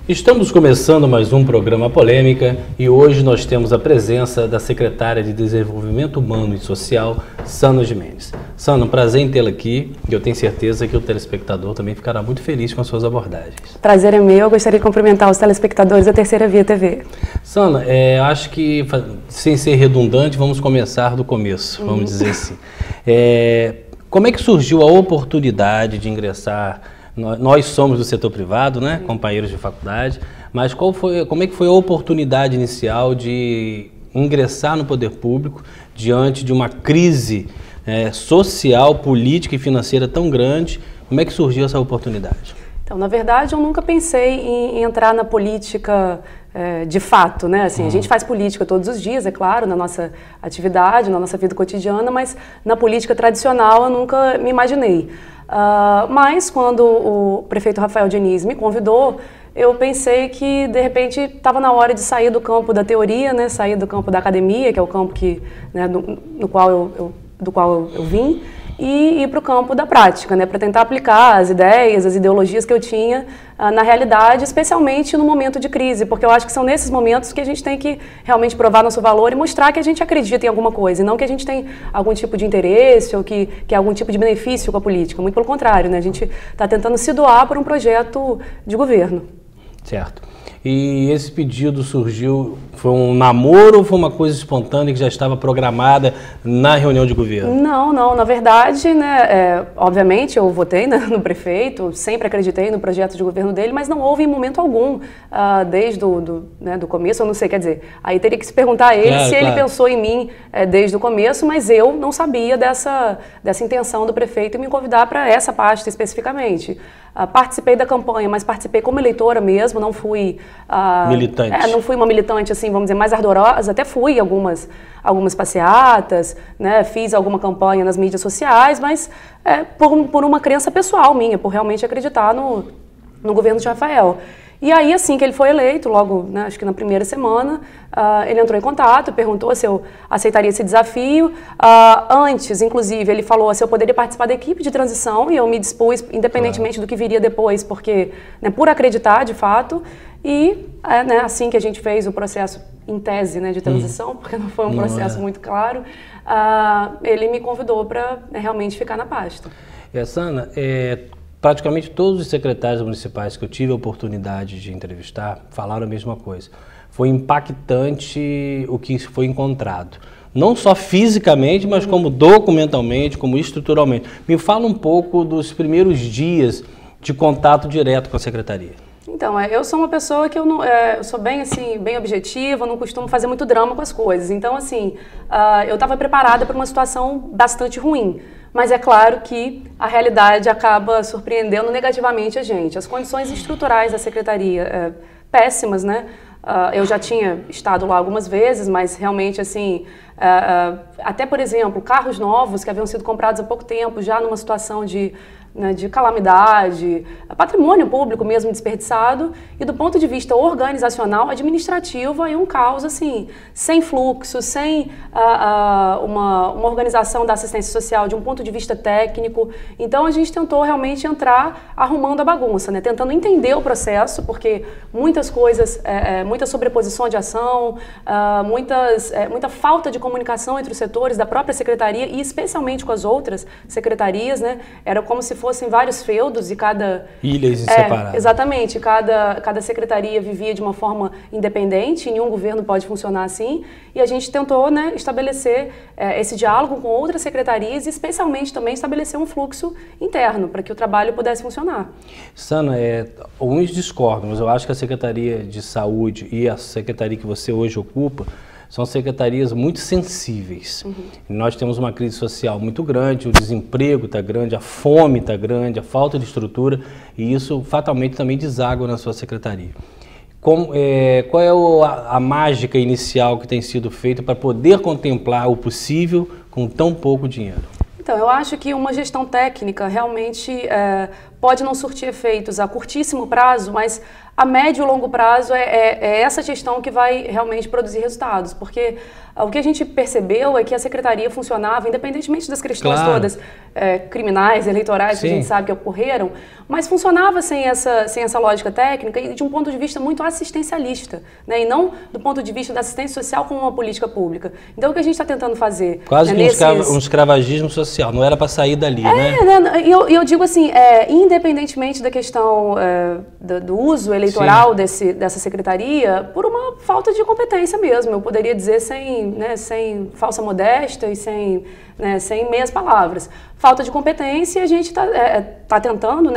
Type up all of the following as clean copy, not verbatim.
Estamos começando mais um programa Polêmica e hoje nós temos a presença da secretária de Desenvolvimento Humano e Social, Sana Gimenez. Sana, um prazer em tê-la aqui e eu tenho certeza que o telespectador também ficará muito feliz com as suas abordagens. Prazer é meu, eu gostaria de cumprimentar os telespectadores da Terceira Via TV. Sana, acho que, sem ser redundante, vamos começar do começo, vamos dizer assim. Como é que surgiu a oportunidade de ingressar? Nós somos do setor privado, né, companheiros de faculdade, mas como é que foi a oportunidade inicial de ingressar no poder público diante de uma crise social, política e financeira tão grande? Como é que surgiu essa oportunidade? Então, na verdade, eu nunca pensei em entrar na política de fato, né? Assim, a gente faz política todos os dias, é claro, na nossa atividade, na nossa vida cotidiana, mas na política tradicional eu nunca me imaginei. Mas quando o prefeito Rafael Diniz me convidou, eu pensei que de repente estava na hora de sair do campo da teoria, né, sair do campo da academia, que é o campo que, né, do qual eu vim, e ir para o campo da prática, né, para tentar aplicar as ideias, as ideologias que eu tinha na realidade, especialmente no momento de crise, porque eu acho que são nesses momentos que a gente tem que realmente provar nosso valor e mostrar que a gente acredita em alguma coisa, e não que a gente tem algum tipo de interesse ou que algum tipo de benefício com a política. Muito pelo contrário, né, a gente está tentando se doar por um projeto de governo. Certo. E esse pedido surgiu, foi um namoro ou foi uma coisa espontânea que já estava programada na reunião de governo? Não, na verdade, né, obviamente eu votei, né, no prefeito, sempre acreditei no projeto de governo dele, mas não houve em momento algum, desde do começo, eu não sei, quer dizer, aí teria que se perguntar a ele se ele pensou em mim desde o começo, mas eu não sabia dessa intenção do prefeito em me convidar para essa pasta especificamente. Participei da campanha, mas participei como eleitora mesmo, não fui militante. Não fui uma militante, assim, vamos dizer, mais ardorosa, até fui em algumas passeatas, né, fiz alguma campanha nas mídias sociais, mas por uma crença pessoal minha, por realmente acreditar no governo de Rafael. E aí, assim que ele foi eleito, logo, né, acho que na primeira semana, ele entrou em contato, perguntou se eu aceitaria esse desafio. Antes, inclusive, ele falou se eu poderia participar da equipe de transição, e eu me dispus, independentemente do que viria depois, porque, né, por acreditar, de fato, e né, assim que a gente fez o processo em tese, né, de transição, porque não foi um processo muito claro, ele me convidou para realmente ficar na pasta. Sana, praticamente todos os secretários municipais que eu tive a oportunidade de entrevistar falaram a mesma coisa. Foi impactante o que foi encontrado. Não só fisicamente, mas como documentalmente, como estruturalmente. Me fala um pouco dos primeiros dias de contato direto com a secretaria. Então, eu sou uma pessoa que eu sou bem, assim, bem objetiva, não costumo fazer muito drama com as coisas. Então, assim, eu estava preparada para uma situação bastante ruim. Mas é claro que a realidade acaba surpreendendo negativamente a gente. As condições estruturais da secretaria, péssimas, né? Eu já tinha estado lá algumas vezes, mas realmente, assim, até, por exemplo, carros novos que haviam sido comprados há pouco tempo, já numa situação de calamidade, patrimônio público mesmo desperdiçado, e do ponto de vista organizacional, administrativo, aí um caos, assim, sem fluxo, sem uma organização da assistência social de um ponto de vista técnico. Então a gente tentou realmente entrar arrumando a bagunça, né? Tentando entender o processo, porque muitas coisas, muita sobreposição de ação, muita falta de comunicação entre os setores da própria secretaria e especialmente com as outras secretarias, né? Era como se fossem vários feudos e cada... Ilhas separadas. Exatamente, cada secretaria vivia de uma forma independente, nenhum governo pode funcionar assim, e a gente tentou, né, estabelecer esse diálogo com outras secretarias e especialmente também estabelecer um fluxo interno para que o trabalho pudesse funcionar. Sana, alguns discordam, mas eu acho que a Secretaria de Saúde e a secretaria que você hoje ocupa são secretarias muito sensíveis. Nós temos uma crise social muito grande, o desemprego está grande, a fome está grande, a falta de estrutura, e isso fatalmente também deságua na sua secretaria. Qual é a mágica inicial que tem sido feita para poder contemplar o possível com tão pouco dinheiro? Então, eu acho que uma gestão técnica realmente pode não surtir efeitos a curtíssimo prazo, mas a médio e longo prazo é essa gestão que vai realmente produzir resultados, porque o que a gente percebeu é que a secretaria funcionava, independentemente das questões todas criminais, eleitorais, que a gente sabe que ocorreram, mas funcionava sem essa lógica técnica e de um ponto de vista muito assistencialista, né, e não do ponto de vista da assistência social como uma política pública. Então, o que a gente está tentando fazer... Quase que um escravagismo social, não era para sair dali, né? E eu digo assim, independentemente da questão do uso eleitoral dessa secretaria, por uma falta de competência mesmo, eu poderia dizer sem falsa modéstia e sem meias palavras. Falta de competência, e a gente está tentando,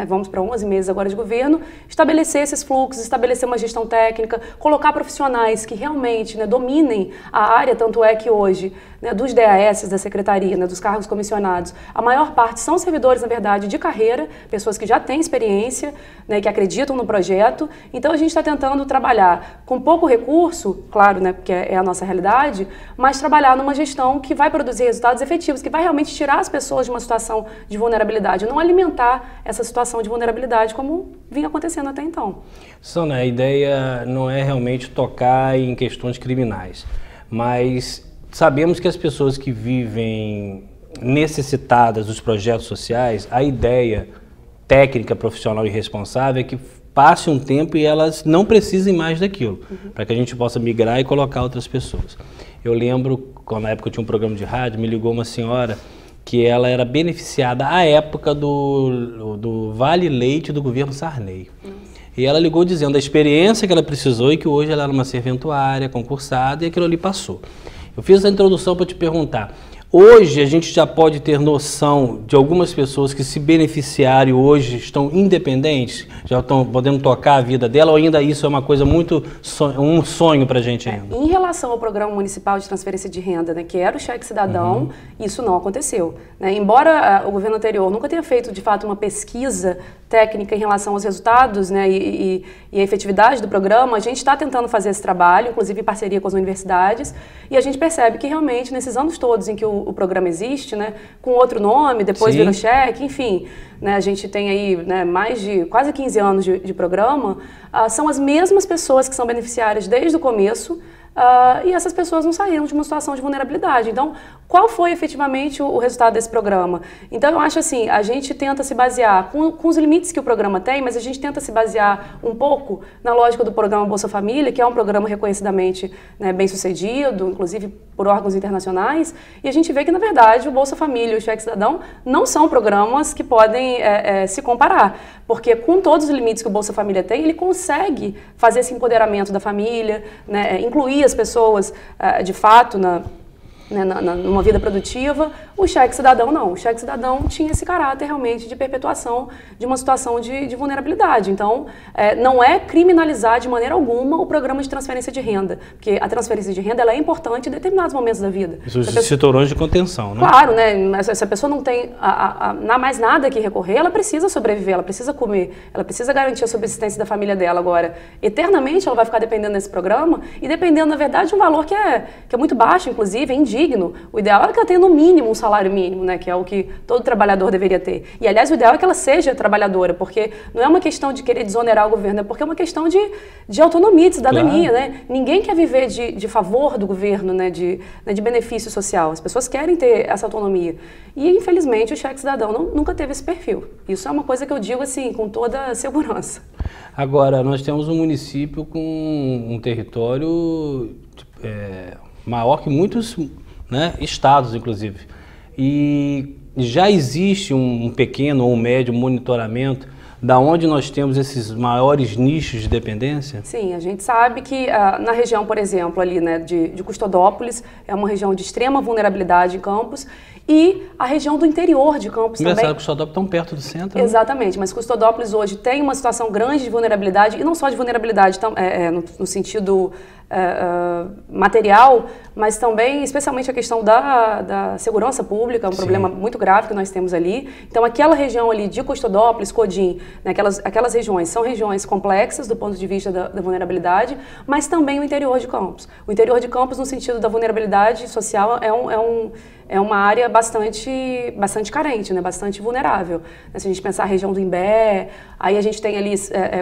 vamos para 11 meses agora de governo, estabelecer esses fluxos, estabelecer uma gestão técnica, colocar profissionais que realmente dominem a área, tanto é que hoje, dos DAS da secretaria, dos cargos comissionados, a maior parte são servidores, na verdade, de carreira, pessoas que já têm experiência, que acreditam no projeto. Então, a gente está tentando trabalhar com pouco recurso, claro, porque é a nossa realidade, mas trabalhar numa gestão que vai produzir resultados efetivos, que vai realmente tirar as pessoas de uma situação de vulnerabilidade, não alimentar essa situação de vulnerabilidade como vinha acontecendo até então. Sônia, a ideia não é realmente tocar em questões criminais, mas sabemos que as pessoas que vivem necessitadas dos projetos sociais, a ideia técnica, profissional e responsável é que passe um tempo e elas não precisem mais daquilo, para que a gente possa migrar e colocar outras pessoas. Eu lembro, quando na época eu tinha um programa de rádio, me ligou uma senhora que ela era beneficiada à época do Vale Leite do governo Sarney. E ela ligou dizendo a experiência que ela precisou e que hoje ela era uma serventuária, concursada, e aquilo ali passou. Eu fiz essa introdução para te perguntar, hoje a gente já pode ter noção de algumas pessoas que se beneficiaram e hoje estão independentes, já estão podendo tocar a vida dela, ou ainda isso é uma coisa muito, um sonho para a gente ainda? Em relação ao Programa Municipal de Transferência de Renda, que era o Cheque Cidadão, isso não aconteceu. Embora o governo anterior nunca tenha feito, de fato, uma pesquisa técnica em relação aos resultados e a efetividade do programa, a gente está tentando fazer esse trabalho, inclusive em parceria com as universidades, e a gente percebe que realmente, nesses anos todos em que o programa existe, com outro nome, depois vira cheque, enfim, a gente tem aí mais de quase 15 anos de programa, são as mesmas pessoas que são beneficiárias desde o começo, e essas pessoas não saíram de uma situação de vulnerabilidade. Então, qual foi efetivamente o resultado desse programa? Então, eu acho assim, a gente tenta se basear com os limites que o programa tem, mas a gente tenta se basear um pouco na lógica do programa Bolsa Família, que é um programa reconhecidamente bem sucedido, inclusive por órgãos internacionais, e a gente vê que, na verdade, o Bolsa Família e o Cheque Cidadão não são programas que podem se comparar, porque com todos os limites que o Bolsa Família tem, ele consegue fazer esse empoderamento da família, incluir as pessoas, de fato, numa vida produtiva. O Cheque Cidadão não. O Cheque Cidadão tinha esse caráter realmente de perpetuação de uma situação de vulnerabilidade. Então, não é criminalizar de maneira alguma o programa de transferência de renda, porque a transferência de renda ela é importante em determinados momentos da vida. Isso se tornou de contenção, né? Claro, se a pessoa não tem mais nada que recorrer, ela precisa sobreviver, ela precisa comer, ela precisa garantir a subsistência da família dela. Agora, eternamente ela vai ficar dependendo desse programa e dependendo, na verdade, de um valor que é muito baixo, inclusive, é indigno. O ideal é que ela tenha no mínimo um salário mínimo, que é o que todo trabalhador deveria ter. E, aliás, o ideal é que ela seja trabalhadora, porque não é uma questão de querer desonerar o governo, é porque é uma questão de autonomia, de cidadania, claro. Ninguém quer viver de favor do governo, de benefício social. As pessoas querem ter essa autonomia. E, infelizmente, o Cheque Cidadão nunca teve esse perfil. Isso é uma coisa que eu digo, assim, com toda segurança. Agora, nós temos um município com um território maior que muitos estados, inclusive. E já existe um pequeno ou um médio monitoramento da onde nós temos esses maiores nichos de dependência? Sim, a gente sabe que na região, por exemplo, ali de Custodópolis, é uma região de extrema vulnerabilidade em Campos, e a região do interior de Campos também. Engraçado, Custodópolis tão perto do centro. Exatamente, mas Custodópolis hoje tem uma situação grande de vulnerabilidade, e não só de vulnerabilidade no sentido material, mas também, especialmente a questão da segurança pública, um problema muito grave que nós temos ali. Então, aquela região ali de Custodópolis, Codim, aquelas regiões são regiões complexas do ponto de vista da vulnerabilidade, mas também o interior de Campos. O interior de Campos, no sentido da vulnerabilidade social, é é uma área bastante carente, né? Bastante vulnerável. Se a gente pensar a região do Imbé, aí a gente tem ali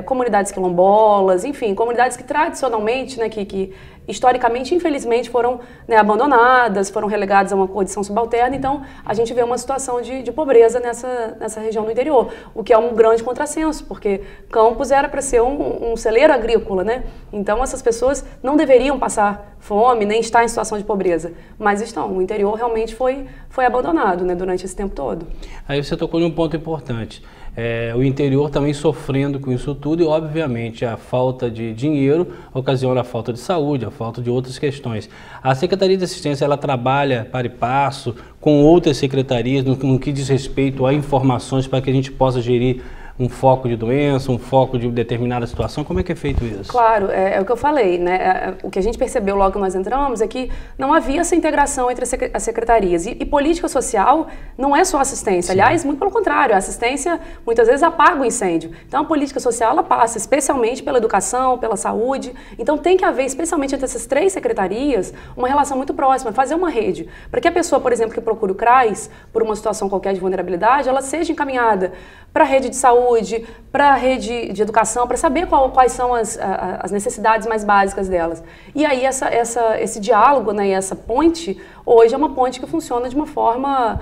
comunidades quilombolas, enfim, comunidades que tradicionalmente, né, que historicamente, infelizmente, foram, né, abandonadas, foram relegadas a uma condição subalterna, então a gente vê uma situação de pobreza nessa região do interior, o que é um grande contrassenso, porque Campos era para ser um celeiro agrícola, né? Então essas pessoas não deveriam passar fome, nem estar em situação de pobreza, mas estão. O interior realmente foi abandonado, né, durante esse tempo todo. Aí você tocou em um ponto importante. O interior também sofrendo com isso tudo e, obviamente, a falta de dinheiro ocasiona a falta de saúde, a falta de outras questões. A Secretaria de Assistência, ela trabalha para e passo com outras secretarias no que diz respeito a informações para que a gente possa gerir um foco de doença, um foco de determinada situação? Como é que é feito isso? Claro, é o que eu falei, né? O que a gente percebeu logo que nós entramos é que não havia essa integração entre as secretarias. E política social não é só assistência. Sim. Aliás, muito pelo contrário, a assistência muitas vezes apaga o incêndio. Então a política social, ela passa especialmente pela educação, pela saúde. Então tem que haver, especialmente entre essas 3 secretarias, uma relação muito próxima, fazer uma rede. Para que a pessoa, por exemplo, que procura o CRAS, por uma situação qualquer de vulnerabilidade, ela seja encaminhada para a rede de saúde, para a rede de educação, para saber quais são as necessidades mais básicas delas. E aí esse diálogo, né, e essa ponte, hoje é uma ponte que funciona de uma forma,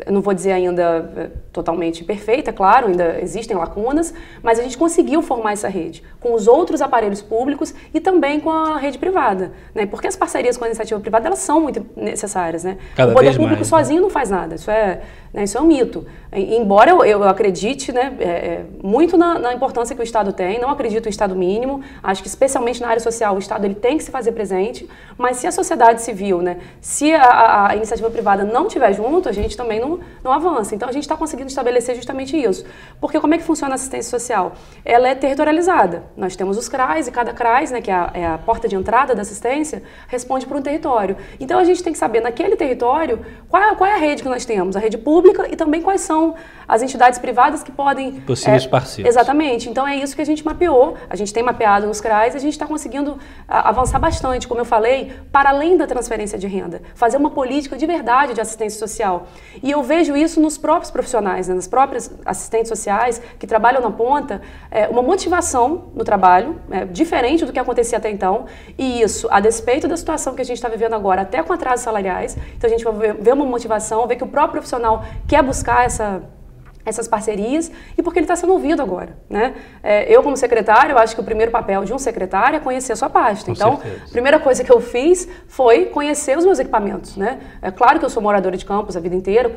eu não vou dizer ainda totalmente perfeita, claro, ainda existem lacunas, mas a gente conseguiu formar essa rede com os outros aparelhos públicos e também com a rede privada, né? Porque as parcerias com a iniciativa privada, elas são muito necessárias, né? O poder público sozinho não faz nada, isso é um mito. Embora eu acredite, né, muito na importância que o Estado tem, não acredito no Estado mínimo, acho que especialmente na área social o Estado ele tem que se fazer presente, mas se a sociedade civil, né, se a iniciativa privada não estiver junto, a gente também não avança. Então a gente está conseguindo estabelecer justamente isso. Porque como é que funciona a assistência social? Ela é territorializada. Nós temos os CRAs e cada CRAs, né, que é a porta de entrada da assistência, responde para um território. Então a gente tem que saber naquele território qual é a rede que nós temos, a rede pública e também quais são as entidades privadas que podem... Possíveis parceiros. Exatamente. Então é isso que a gente mapeou, a gente tem mapeado nos CRAs e a gente está conseguindo avançar bastante, como eu falei, para além da transferência de renda, fazer uma política de verdade de assistência social. E eu vejo isso nos próprios profissionais, né, nas próprias assistentes sociais que trabalham na ponta, uma motivação no trabalho, diferente do que acontecia até então, e isso, a despeito da situação que a gente está vivendo agora, até com atrasos salariais, então a gente vai ver uma motivação, ver que o próprio profissional quer buscar essas parcerias e porque ele está sendo ouvido agora, né? Eu, como secretário, eu acho que o primeiro papel de um secretário é conhecer a sua pasta. Então, a primeira coisa que eu fiz foi conhecer os meus equipamentos, né? É claro que eu sou moradora de Campos a vida inteira,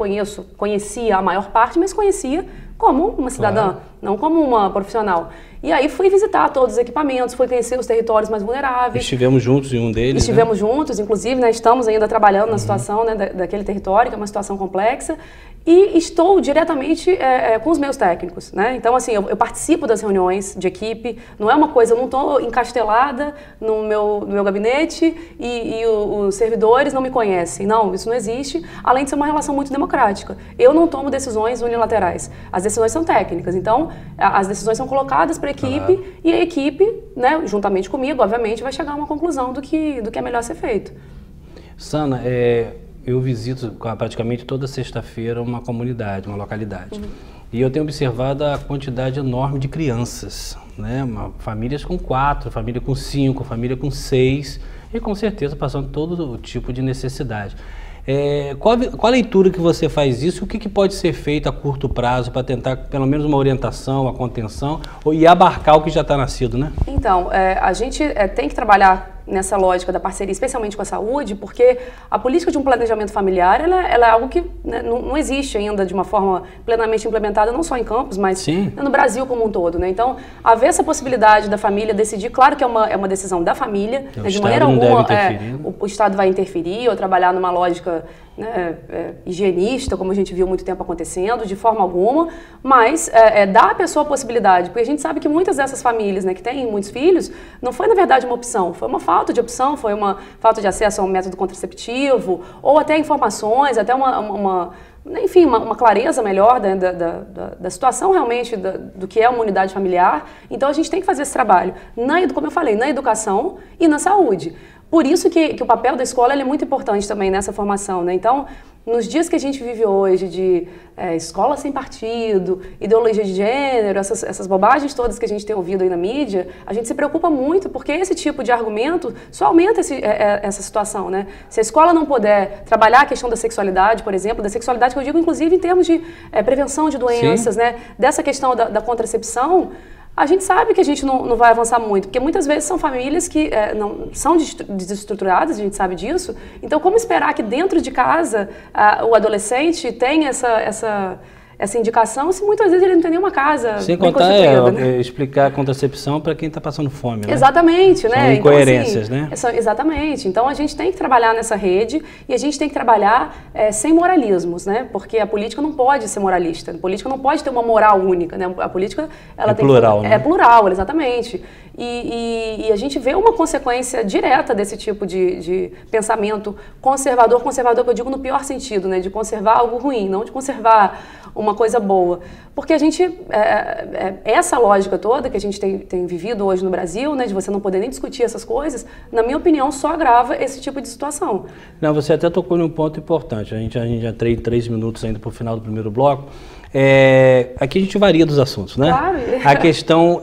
conhecia a maior parte, mas conhecia como uma cidadã, claro, não como uma profissional. E aí fui visitar todos os equipamentos, fui conhecer os territórios mais vulneráveis. Estivemos juntos em um deles, Estivemos juntos, inclusive, né, estamos ainda trabalhando na situação, né, daquele território, que é uma situação complexa. E estou diretamente com os meus técnicos, né? Então, assim, eu participo das reuniões de equipe, não é uma coisa, eu não estou encastelada no meu gabinete e os servidores não me conhecem. Não, isso não existe, além de ser uma relação muito democrática. Eu não tomo decisões unilaterais, as decisões são técnicas, então as decisões são colocadas para a equipe, claro, e a equipe, né, juntamente comigo, obviamente, vai chegar a uma conclusão do que é melhor ser feito. Sana, eu visito praticamente toda sexta-feira uma comunidade, uma localidade. E eu tenho observado a quantidade enorme de crianças, né? Famílias com 4, família com 5, família com 6 e com certeza passando todo o tipo de necessidade. Qual a leitura que você faz disso? O que pode ser feito a curto prazo para tentar pelo menos uma orientação, a contenção e abarcar o que já está nascido, né? Então, a gente tem que trabalhar nessa lógica da parceria, especialmente com a saúde, porque a política de um planejamento familiar, ela é algo que, né, não existe ainda de uma forma plenamente implementada, não só em Campos, mas no Brasil como um todo, né? Então, haver essa possibilidade da família decidir, claro que é uma decisão da família, né, de maneira alguma o Estado vai interferir ou trabalhar numa lógica, né, higienista, como a gente viu muito tempo acontecendo, de forma alguma, mas dar à pessoa a possibilidade, porque a gente sabe que muitas dessas famílias, né, que têm muitos filhos, não foi na verdade uma opção, foi uma falta de opção, foi uma falta de acesso a um método contraceptivo, ou até informações, até enfim, uma clareza melhor da situação realmente do que é uma unidade familiar. Então a gente tem que fazer esse trabalho, como eu falei, na educação e na saúde. por isso que o papel da escola ele é muito importante também nessa formação, né? Então, nos dias que a gente vive hoje de escola sem partido, ideologia de gênero, essas bobagens todas que a gente tem ouvido aí na mídia, a gente se preocupa muito porque esse tipo de argumento só aumenta essa situação, né? Se a escola não puder trabalhar a questão da sexualidade, por exemplo, da sexualidade que eu digo inclusive em termos de prevenção de doenças, né? Dessa questão da contracepção, a gente sabe que a gente não vai avançar muito, porque muitas vezes são famílias que não são desestruturadas, a gente sabe disso. Então, como esperar que dentro de casa o adolescente tenha essa indicação se muitas vezes ele não tem nenhuma casa sem bem contar né? explicar a contracepção para quem está passando fome, né? Exatamente, né? São incoerências, então, assim, né? Exatamente. Então, a gente tem que trabalhar nessa rede e a gente tem que trabalhar sem moralismos, né? Porque a política não pode ser moralista. A política não pode ter uma moral única, né? A política, ela tem plural, né? É plural, exatamente. E a gente vê uma consequência direta desse tipo de pensamento conservador que eu digo no pior sentido, né? De conservar algo ruim, não de conservar uma coisa boa. Porque a gente, essa lógica toda que a gente tem vivido hoje no Brasil, né, de você não poder nem discutir essas coisas, na minha opinião, só agrava esse tipo de situação. Não, você até tocou num ponto importante, a gente já tem 3 minutos ainda para o final do primeiro bloco. Aqui a gente varia dos assuntos, né? Claro. A questão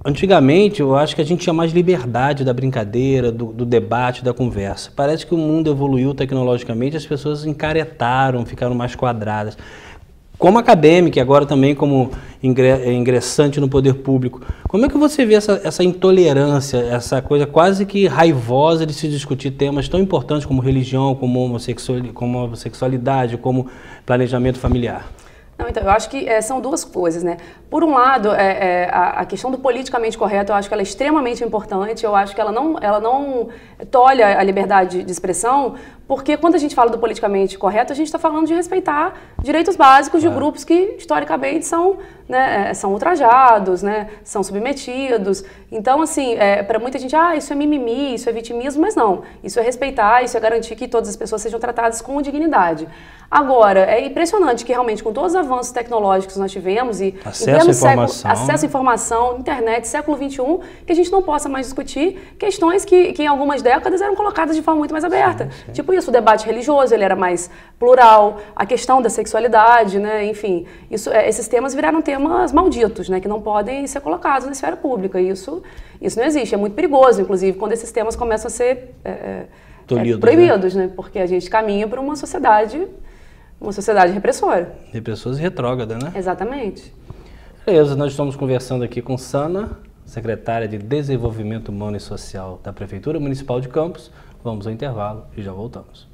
antigamente, eu acho que a gente tinha mais liberdade da brincadeira, do debate, da conversa. Parece que o mundo evoluiu tecnologicamente, as pessoas encaretaram, ficaram mais quadradas. Como acadêmica e agora também como ingressante no poder público, como é que você vê essa intolerância, essa coisa quase que raivosa de se discutir temas tão importantes como religião, como homossexualidade, como planejamento familiar? Não, então, eu acho que são duas coisas, né? Por um lado, a questão do politicamente correto, eu acho que ela é extremamente importante, eu acho que ela não tolhe a liberdade de expressão, porque quando a gente fala do politicamente correto, a gente está falando de respeitar direitos básicos de grupos que, historicamente, são ultrajados, né? São submetidos. Então, assim, para muita gente, isso é mimimi, isso é vitimismo, mas não. Isso é respeitar, isso é garantir que todas as pessoas sejam tratadas com dignidade. Agora, é impressionante que realmente com todos os avanços tecnológicos que nós tivemos e acesso à informação, internet, século XXI, que a gente não possa mais discutir questões que em algumas décadas eram colocadas de forma muito mais aberta. Sim. Tipo isso, o debate religioso, ele era mais plural, a questão da sexualidade, né? Enfim, esses temas viraram temas malditos, né? Que não podem ser colocados na esfera pública. Isso não existe, é muito perigoso, inclusive, quando esses temas começam a ser proibidos, né? Porque a gente caminha para uma sociedade repressora. Repressoras e retrógrada, né? Exatamente. Beleza, nós estamos conversando aqui com Sana, secretária de Desenvolvimento Humano e Social da Prefeitura Municipal de Campos. Vamos ao intervalo e já voltamos.